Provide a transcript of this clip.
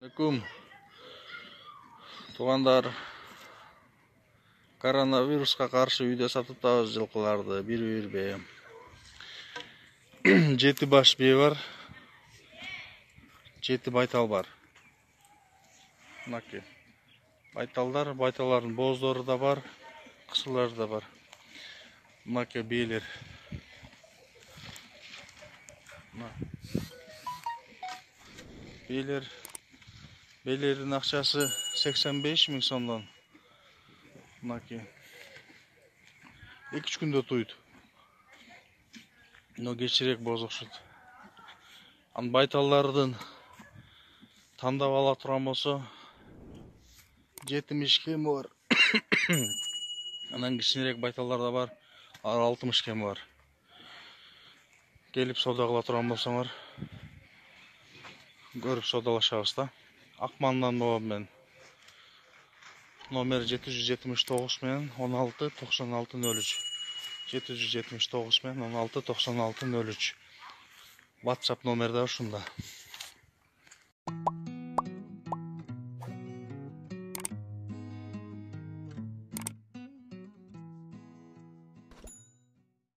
Assalamualaikum. Туғандар, коронавирусқа қарсы үйде сатып жылқыларды бір бе. 7 баш бие бар, 7 байтал бар. Мынаки байталдар, байталардың боздары да бар, қысылары да бар. Мынаки биелер. Биелердің ақшасы 85 мың сомдан. Мынаки 2-3 күнде туйды. Но кечирээк бозокшут. Ан байталлардын тандап ала турган болсо 70 кеми бар. Анан кичинерээк байталлар да бар. 60 кеми бар. Келип соода кыла турган болсоңор, көрүп соодалашабыз да. Акмандан болом мен. Номер 779 менен 16 96 03. 779 менен 16 96 03. WhatsApp номер да ушунда.